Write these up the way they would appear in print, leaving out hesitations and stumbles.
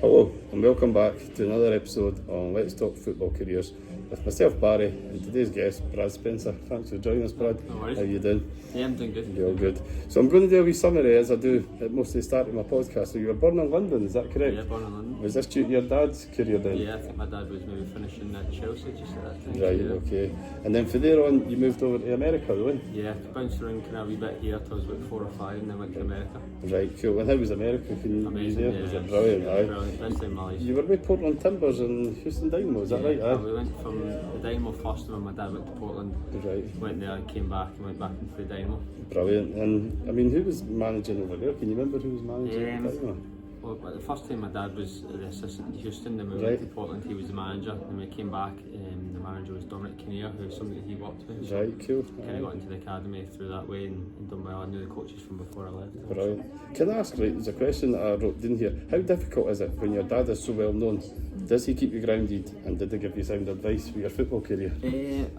Hello and welcome back to another episode on Let's Talk Football Careers with myself Barry and today's guest Brad Spencer. Thanks for joining us, Brad. No worries. How you doing? Yeah, I'm doing good. You're all good. So I'm going to do a wee summary as I do at most of the start of my podcast. So you were born in London, is that correct? Yeah, born in London. Was this due to your dad's career then? Yeah, I think my dad was maybe finishing at Chelsea just at that time. Right, yeah. okay. And then from there on you moved over to America, really? Yeah, bounced around kind of a wee bit here till I was about 4 or 5 and then went to America. Right, cool. And how was America? Can you Amazing, there? yeah. Was it brilliant? Yeah, Aye. brilliant. Best time of my life. You were with Portland Timbers and Houston Dynamo, is that right? Aye. We went from the Dynamo first and when my dad went to Portland. Right. Went there and came back and went back into the Dynamo. Brilliant. And I mean, who was managing over there? Can you remember who was managing at Dynamo? Well, the first time my dad was the assistant in Houston, then we Right. went to Portland, he was the manager. Then we came back, the manager was Dominic Kinnear, who's somebody he worked with. So Right, cool. kind of got into the academy through that way and done well. I knew the coaches from before I left. Brilliant. Can I ask, right, there's a question that I wrote in here. How difficult is it when your dad is so well known? Does he keep you grounded and did they give you sound advice for your football career?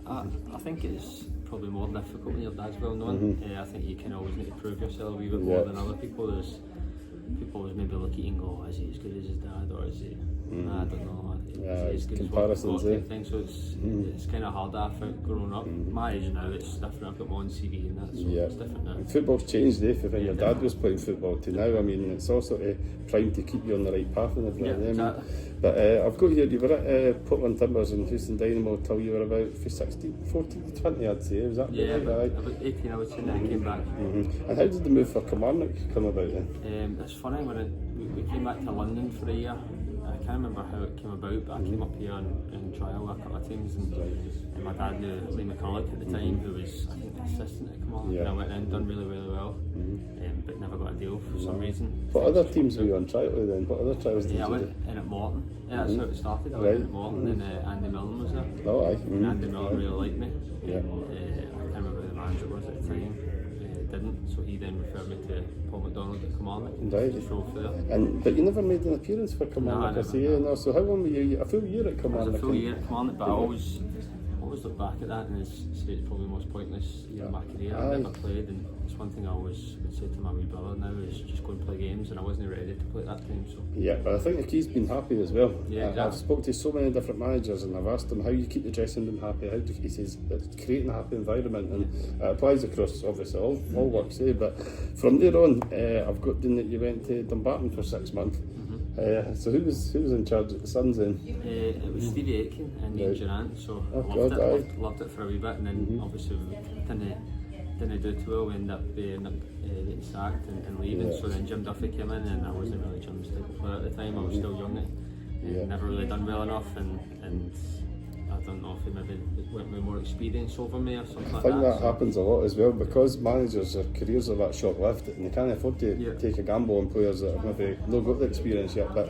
I think it's probably more difficult when your dad's well known. I think you can always need to prove yourself a wee bit more than other people. There's people always maybe look at you and go, is he as good as his dad or is he? I don't know. Is he as good comparisons, as what thing. So it's kind of hard. I found growing up. My age now, it's different. I've got my own CV and that, so it's different now. Football's changed, from when your dad was playing football to now. I mean, it's all sort of primed to keep you on the right path and everything. Exactly. But I've got here, you were at Portland Timbers and Houston Dynamo till you were about 14 to 20, I'd say. Was that about 18 I would say, and then I came back. And how did the move for Kilmarnock come about then? It's funny, we came back to London for a year. I can't remember how it came about, but I came up here in trial a couple of times and my dad knew Lee McCulloch at the time, who was, I think, the assistant at Kilmarnock. And I went in, done really, really well, but never got a deal for some reason. What other teams were you on trial with then? What other trials did you do? I went in at Morton. Yeah, that's how it started. I went in at Morton and Andy Millen was there. Oh, aye. And Andy Millen really liked me. Yeah. I can't remember who the manager was at the time. Didn't, so he then referred me to Paul McDonald at Kilmarnock. Right. Just rolled through there. But you never made an appearance for Kilmarnock, I see. No. So how long were you? A full year at Kilmarnock? It was a full year at Kilmarnock, but I always look back at that and say it's probably the most pointless year of my career. I never played, and it's one thing I always would say to my wee brother now is just go and play games, and I wasn't ready to play at that time. So yeah, but I think the key's been happy as well. Yeah, exactly. I've spoken to so many different managers and I've asked them how you keep the dressing room happy. How do he says it's creating a happy environment, and it applies across obviously all works. But from there on, I've got in that you went to Dumbarton for 6 months. So who was in charge at the Suns then? It was Stevie Aitken and Ian Durant. So loved it for a wee bit, and then obviously didn't do too well. We ended up getting sacked and leaving. So then Jim Duffy came in, and I wasn't really Jim's type of player at the time. I was still young, never really done well enough, and I don't know if he maybe went with more experience over me or something like that. I think that happens a lot as well because managers, their careers are that short-lived and they can't afford to take a gamble on players that have maybe not got the experience yet. But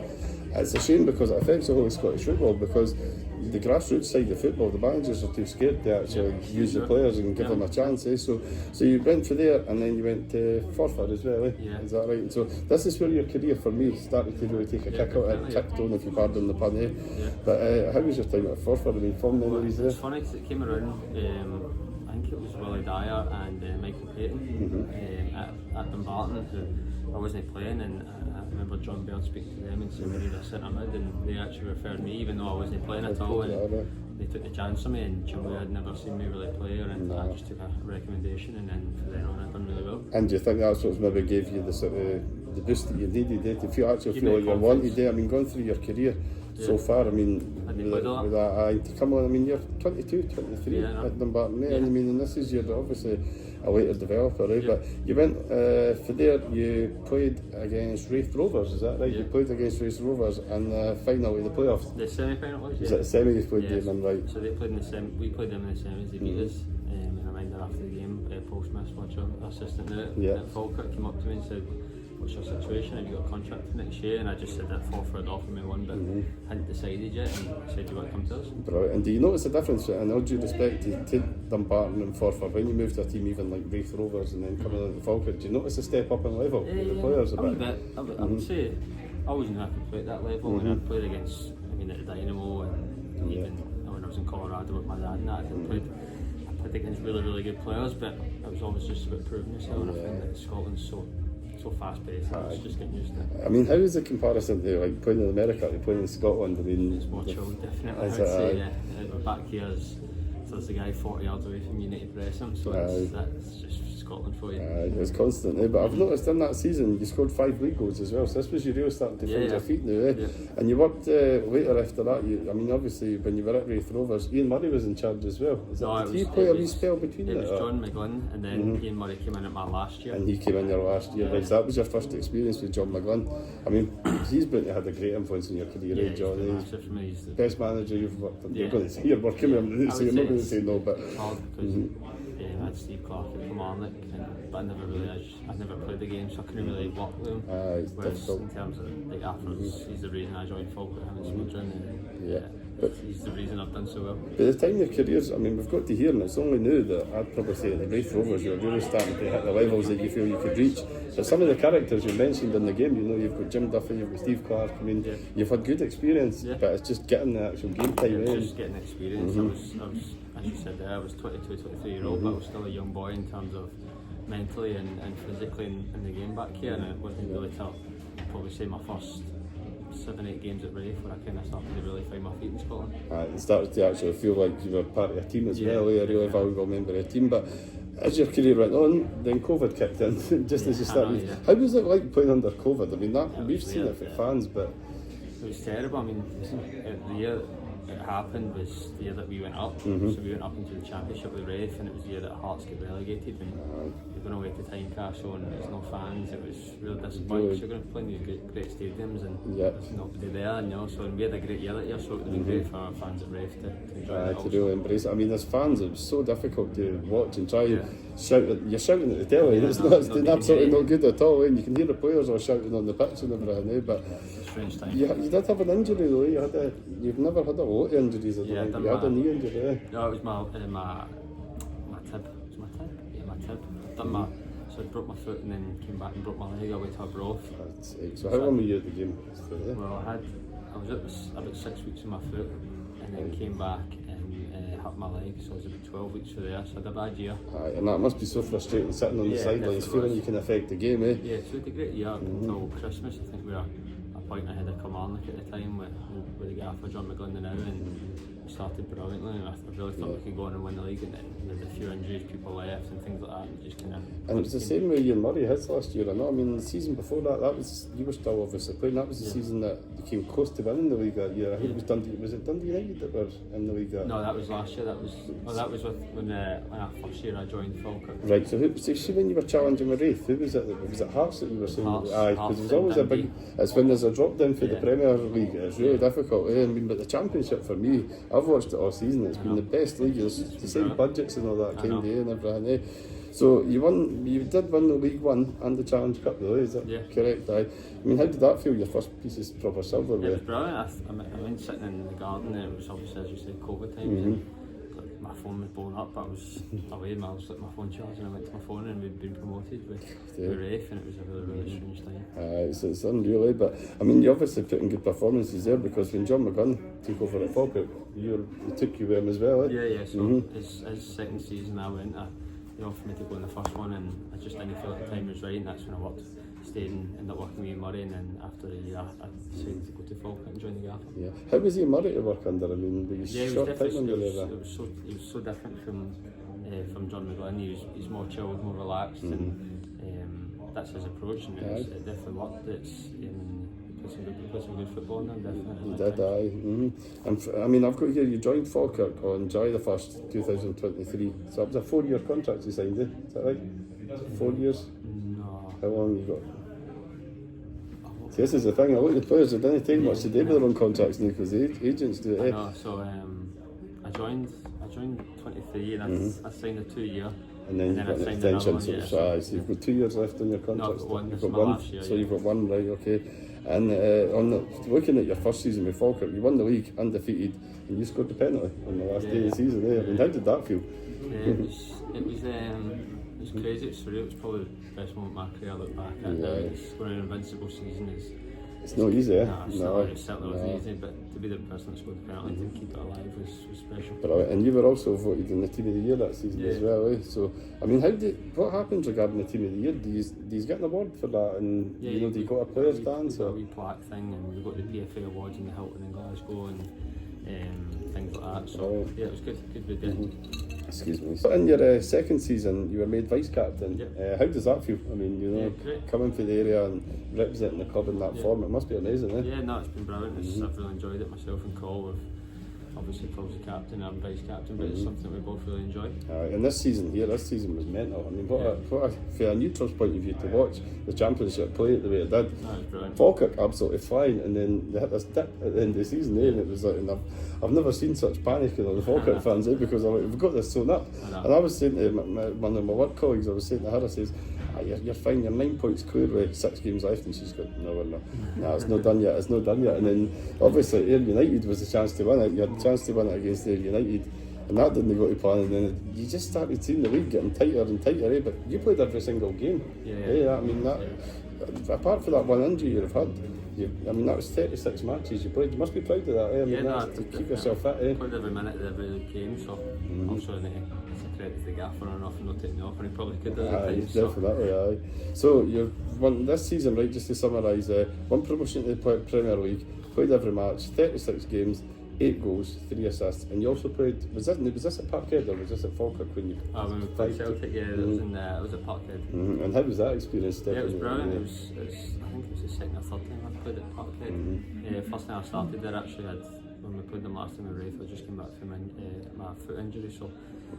it's a shame because it affects the whole of Scottish football, because the grassroots side of football, the managers are too scared to actually use the players and give them a chance. So you went for there and then you went to Forfar as well, Is that right? So this is where your career for me started to really take a kicked on, if you pardon the pun, But how was your time at Forfar? I mean, fond memories there? It's funny because it came around, I think it was Willie Dyer and Michael Payton at Dumbarton, who I wasn't playing, and I remember John Baird speaking to them and saying we need a centre mid, and they actually referred me even though I wasn't playing at all, and they took the chance on me, and Jim had never seen me really play, and I just took a recommendation, and then from then on I've done really well. And do you think that's what maybe gave you the sort of the boost that you needed to feel like you wanted there? I mean, going through your career so far, I mean, with that, to come on, I mean, you're 22, 23 at Dumbarton, and I mean, and this is your obviously a later developer, right? But you went for there, you played against Raith Rovers, is that right? You played against Raith Rovers in the final of the playoffs. The semi-final was, Is it the semi you played them in, right? So they played in the semi, we played them in the semis, they beat us, and I remember after the game, Paul Smith, our assistant there at FALKIRK, came up to me and said, what's your situation? Have you got a contract for next year? And I just said that Forfar had offered me one, but hadn't decided yet, and said, do you want to come to us? Brilliant. And do you notice the difference, in all due respect to Dumbarton and Forfar, when you move to a team even like Raith Rovers and then coming into Falkirk, do you notice a step up in level with the players a bit? I would say I always knew I could play at that level, and I played against, at the Dynamo, and even when I was in Colorado with my dad and that, I played against really, really good players, but it was always just about proving yourself, and I think that Scotland's so so fast paced. I was just getting used to it. I mean, how is the comparison to like playing in America to playing in Scotland? I mean, it's more chilled, definitely. I would say, yeah. Back here, there's a guy 40 yards away from you, need to press him, so that's just Scotland for you. It's constant, eh? But I've noticed in that season you scored 5 league goals as well, so this was you really starting to find your feet now, eh? And you worked later after that. I mean, obviously when you were at Wraith Rovers, Ian Murray was in charge as well. Did he play a wee spell between it? It was John McGlynn, and then Ian Murray came in at my last year. And he came in your last year, right? So that was your first experience with John McGlynn. I mean, he's been had a great influence in your career, eh, John? He's the best manager you've worked with. You're going to say you're working with him, so you're not going to say no, but it's hard because I had Steve Clark at Kilmarnock, but I never played the game, so I couldn't really work with him. Whereas in terms of like efforts, he's the reason I joined FALKIRK, him and Smudgen, but he's the reason I've done so well. By the time your careers, I mean, we've got to hear, and it's only now that I'd probably say at the Wraith Rovers you're really starting to hit the levels that you feel you could reach. But some of the characters you mentioned in the game, you know, you've got Jim Duffy, you've got Steve Clark, I mean, you've had good experience, but it's just getting the actual game time in. Just getting experience. I was, as you said there, I was 22, 23 year old, but I was still a young boy in terms of mentally and physically in the game back here, and it wasn't really till probably say my first 7-8 games at Wraith where I kind of started to really find my feet in Scotland. It started to actually feel like you were part of a team as well, a really valuable member of a team. But as your career went on, then COVID kicked in, just as you started. How was it like playing under COVID? I mean, we've seen it for fans, but it was terrible. I mean, the year it happened was the year that we went up, so we went up into the Championship with Wraith, and it was the year that Hearts got relegated, and you're going away to Tynecastle and there's no fans. It was really disappointing. You're going to play in these great stadiums and there's nobody there, you know. So we had a great year that year, so it would have been great for our fans at Wraith to enjoy it. To really embrace it. I mean, as fans, it was so difficult to watch and try and shout. You're shouting at the telly, and it's doing absolutely no good at all. And you can hear the players all shouting on the pitch and everything. But you did have an injury though. You've never had a lot of injuries. You had a knee injury. No, it was my tib. It was my tib. Yeah, my tib. So I broke my foot and then came back and broke my leg all the way to a broth. So how long were you at the game? Well, I was about 6 weeks with my foot, and then came back and hurt my leg, so I was about 12 weeks for there, so I had a bad year. And that must be so frustrating sitting on the sidelines, feeling you can affect the game, eh? Yeah, so it was a great year until Christmas. I think we were a point ahead of Kilmarnock at the time with the gaffer John McGlynn now, and we started brilliantly, and I really thought we could go on and win the league, and then there's a few injuries, people left and things like that, and just kind of... And it was the same with Ian Murray his last year, I know. I mean, the season before that was, you were still obviously playing, that was the season that you came close to winning the league that year. I think it was Dundee United that were in the league? No, that was last year. That was when our first year I joined FALKIRK. Right, so see when you were challenging with Wraith, who was it? Was it Hearts that you were saying? Because there's always a big... It's when there's a drop down for the Premier League, it's really difficult. I mean, but the Championship for me, I've watched it all season, it's been the best league. There's the same budgets and all that kind of and everything, eh? So you did win the League One and the Challenge Cup though, is that correct? I mean, how did that feel, your first piece of proper silver? It was brilliant. I went sitting in the garden, and it was obviously, as you said, COVID times. My phone was blown up, I was away, my phone charged, and I went to my phone, and we'd been promoted with Wraith, and it was a really strange time. It's unreal, eh? But I mean, you obviously put in good performances there, because when John McGlynn took over at FALKIRK, he took you with him as well, eh? Yeah, so his second season I went, they offered me to go in the first one, and I just didn't feel like the time was right, and that's when I stayed and ended up working with Ian Murray, and then after a year I decided to go to FALKIRK and join the gaffer. Yeah. How was Ian Murray to work under? I mean, he was short time under there. He was so different from John McGlynn. He's more chilled, more relaxed, and that's his approach, and it definitely worked. He played some good football now, definitely. He did, And I mean, I've got here, you joined FALKIRK on July the 1st, 2023. So it was a 4-year contract you signed, is that right? 4 years? No. How long you got? See, this is the thing, a lot of the players, they didn't take much to do with their own contracts now, because the agents do it. I know, so I joined 23 and I signed a 2-year. And then you've got an extension, so you've got 2 years left on your contract. No, I've got one. Last year, so you've got one, right, okay. And looking at your first season with FALKIRK, you won the league undefeated, and you scored the penalty on the last day of the season. I mean, how did that feel? It was crazy. It was surreal. It was probably the best moment of my career. I look back at it. Scoring an invincible season is It's not easy, eh? No, it certainly wasn't easy, but to be the person that scored the penalty to keep it alive was special. But, and you were also voted in the Team of the Year that season as well, eh? So, I mean, what happens regarding the Team of the Year? Do you get an award for that? And do you go to a players' dance? We've got a wee plaque thing, and we've got the PFA awards in the Hilton in Glasgow and things like that. So yeah, it was good we did. Excuse me. So in your second season, you were made vice captain. How does that feel? I mean, coming from the area and representing the club in that form, it must be amazing, eh? Yeah, no, it's been brilliant. I've really enjoyed it myself and Cole. Obviously, Paul's the captain, I'm vice captain, but it's something we both really enjoy. And this season was mental. I mean, from a neutral's point of view, to watch the Championship play it the way it did. No, it was brilliant. Falkirk absolutely flying, and then they hit this dip at the end of the season, and it was like, and I've never seen such panic in the Falkirk fans, because I'm like, we've got this sewn up. And I was saying to one of my work colleagues, I was saying to her, I says, you're fine, you're 9 points clear with 6 games left, and she's going, no, we're not. No, it's not done yet, And then obviously Ayr United was the chance to win it. You had the chance to win it against Ayr United, and that didn't go to plan, and then you just started seeing the league getting tighter and tighter, but you played every single game. I mean, apart from that one injury you've had, I mean, that was 36 matches you played. You must be proud of that, eh? I mean, to keep yourself fit, eh? Played every minute of every game, so I'm sure it's a credit to the gaffer and off and not taking off, and he probably could have at times. Definitely, So you've won this season, right, just to summarise, one promotion to the Premier League, played every match, 36 games, 8 goals, 3 assists, and you also played. Was this at Parkhead or was this at Falkirk when you? When we played Celtic, it was at Parkhead. And how was that experience? It was brilliant. It was I think it was the second or third time I played at Parkhead. First time I started there, actually, when we played them last time with Rafe, I just came back from my foot injury, so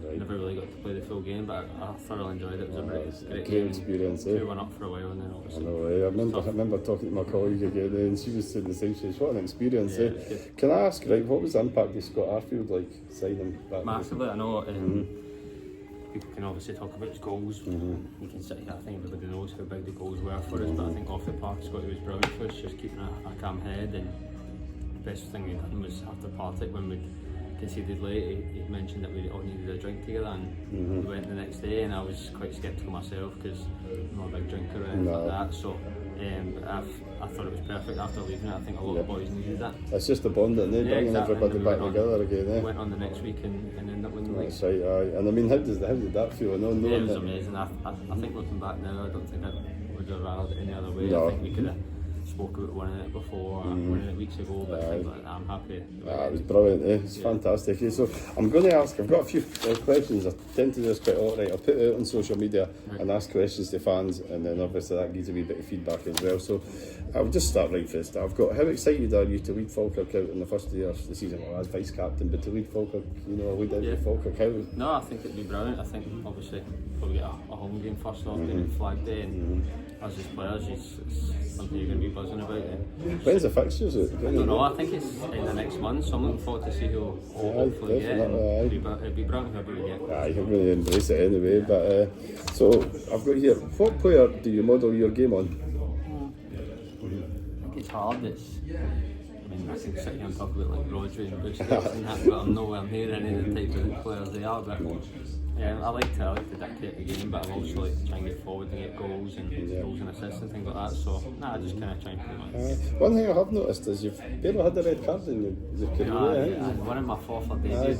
I never really got to play the full game, but I thoroughly enjoyed it. It was a great experience. 2-1 up for a while, and then obviously. I remember talking to my colleague again, and she was saying the same. She said, "What an experience!" Yeah, it was good. Can I ask, right, what was the impact of Scott Arfield like signing back? Massively, I know. People can obviously talk about his goals. You can sit here, I think everybody knows how big the goals were for us, but I think off the park, Scotty was brilliant for us, just keeping a calm head. And the best thing he'd done was after Partick, when we conceded late, he mentioned that we all needed a drink together, and we went the next day, and I was quite sceptical myself because I'm not a big drinker or anything like that. So I thought it was perfect after leaving it. I think a lot of boys needed that. It's just a bond, isn't it? Bringing everybody back together again. We went on the next week and ended up winning the league. That's right, And I mean, how did that feel? It was amazing. I think looking back now, I don't think I would have rather it any other way. I think we could have spoke about winning it before, winning it weeks ago, but things like that, I'm happy. It was brilliant, it's fantastic. So I'm going to ask, I've got a few questions. I tend to do this quite a lot, right? I'll put it out on social media and ask questions to fans, and then obviously that gives a wee bit of feedback as well. So I'll just start right first. I've got, how excited are you to lead Falkirk out in the first year of the season? Well, as vice captain, but to lead Falkirk, lead out Falkirk, how? No, I think it'd be brilliant. I think obviously probably get a home game first off, being Flag Day, and as his players, it's something you're going to be buzzing about. When's the fixtures? I don't know, I think it's in the next month, so I'm looking forward to see who we'll hopefully get. It'd be brilliant whoever we get. You're going to embrace it anyway. But so I've got here, what player do you model your game on? I think it's hard. I can sit here and talk about like Rodri and Busquets and that, but I'm nowhere near any of the type of players they are. But I like to dictate the game, but I also like to try and get forward and get goals and assists and things like that. So I just kind of try and play one thing I have noticed is you've never had a red card in your career. I had one in my 4th or debut.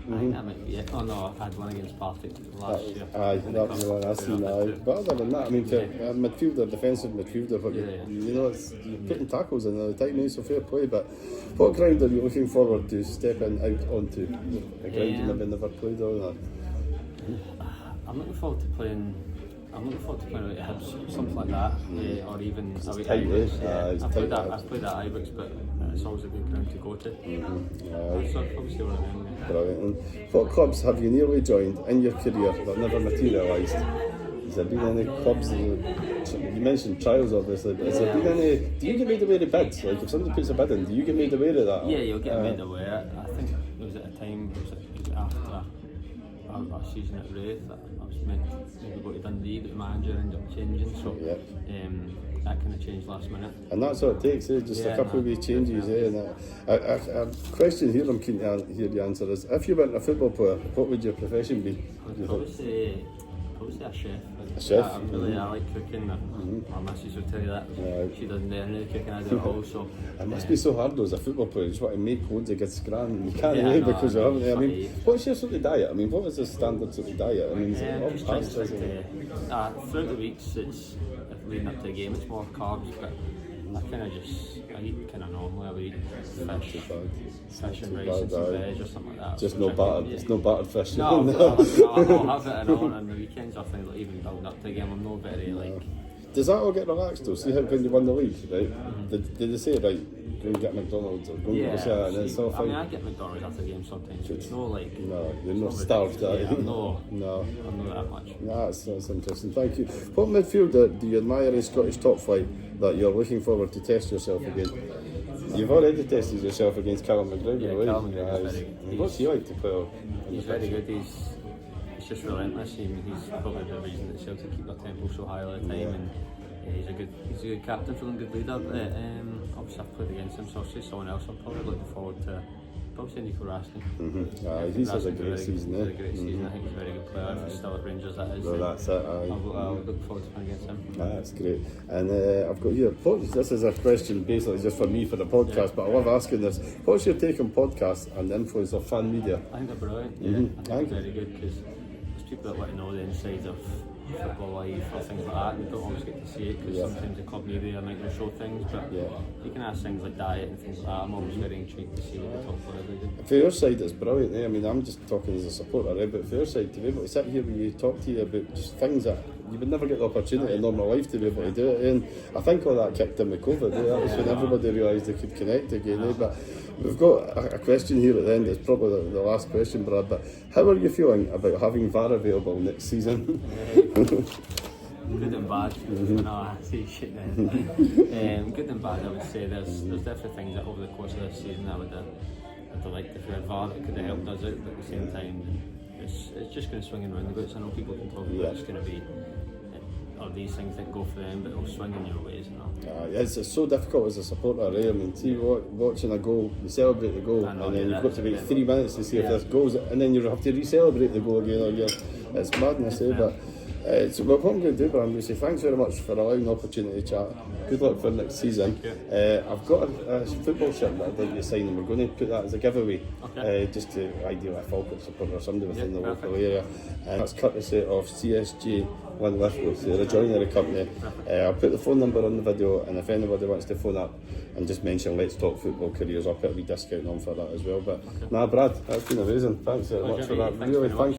I think that might be it. Oh no, I had one against Partick last year. That was the one I seen. But other than that, I mean, for a midfielder, defensive midfielder, but you're putting tackles in all the time, so fair play. But what ground are you looking forward to stepping out onto? A ground you maybe never played on? I'm looking forward to playing out at Hibs, something like that, or even away at Ibrox. I've played at Ibrox, but it's always a good ground to go to. So I'd probably say one of them. Brilliant. And what clubs have you nearly joined in your career that never materialised? Has there been any clubs? You mentioned trials, obviously, but has there been any? Do you get made aware of bids? Like if somebody puts a bid in, do you get made aware of that? Yeah, you'll get made aware. I think it was at a time. It was after our season at Wraith that I was meant to maybe go to Dundee, but the manager ended up changing, so that kind of changed last minute. And that's what it takes, just a couple of wee changes. And a question here I'm keen to hear the answer is, if you weren't a football player, what would your profession be? I'd probably probably say a chef. A chef? I like cooking. My missus would tell you that. She doesn't do any of the cooking, I do it all. So it must be so hard though as a football player. You just want to make loads of good scran and you can't because you haven't. I mean, what's your sort of diet? I mean, what is the standard sort of diet? I mean, is it all pastas? Throughout the weeks, it's leading up to the game, it's more carbs, but I eat kind of normally. I would eat fish and rice and some veg or something like that. Just no battered, it's no battered fish. No, I'll have it and on the weekends. I think like, even building up to the game, I'm not very like. Does that all get relaxed though? See how when you won the league, right? Did they say right, go and get McDonald's or go and get a and it's all fine? I mean, I get McDonald's after the game sometimes. It's no like. No, you're not starved, are you? No, I'm not that much. That's interesting. Thank you. What midfielder do you admire in Scottish top flight that you're looking forward to test yourself against? You've already tested yourself against Callum McGregor, yeah, Callum McGregor's very good. What's he like to play? He's very good. He's just relentless. He's probably the reason that Celtic keep their tempo so high all the time. And he's a good captain for them, good leader. Obviously I've played against him, so I'll say someone else. I'm probably looking forward to probably Nico Raskin. He's had a great season. He's had a great season. I think he's a very good player. If he's still at Rangers, that is. Well, that's it. I'll look forward to playing against him. That's great. And I've got here. This is a question basically just for me for the podcast, but I love asking this. What's your take on podcasts and the influence of fan media? I think they're brilliant. I think they're very good because there's people that want to know the insides of football life or things like that, and you don't always get to see it because sometimes the club media might not show things, but you can ask things like diet and things like that. I'm always very intrigued to see what the top players do. For your side, it's brilliant. I mean, I'm just talking as a supporter, but for your side, to be able to sit here with you, talk to you about just things that you would never get the opportunity in normal life to be able to do it. And I think all that kicked in with COVID. That was when everybody realised they could connect again. But we've got a question here at the end. It's probably the last question, Brad. But how are you feeling about having VAR available next season? Good and bad. No, I see shit then. Good and bad, I would say. There's definitely things that over the course of this season I would have liked if we had VAR that could have helped us out, but at the same time, it's just going to swing and roundabouts. I know people can talk about it's going to be or these things that go for them, but it'll swing in your ways. It's so difficult as a supporter. I mean, see, watching a goal, you celebrate the goal, and then you've got to wait 3 minutes to see if this goes, and then you have to re-celebrate the goal again. It's madness, but. So what I'm going to do, but I'm going to say thanks very much for allowing the opportunity to chat. Good luck for next season. I've got a football shirt that I'd like you to sign, and we're going to put that as a giveaway, just to ideally a FALKIRK supporter or somebody within the local area. That's courtesy of CSG One Lithgow, so they're a joinery company. I'll put the phone number on the video, and if anybody wants to phone up and just mention Let's Talk Football Careers, I'll put a wee discount on for that as well. But Brad, that's been amazing. Thanks very much for that. Really, thank you.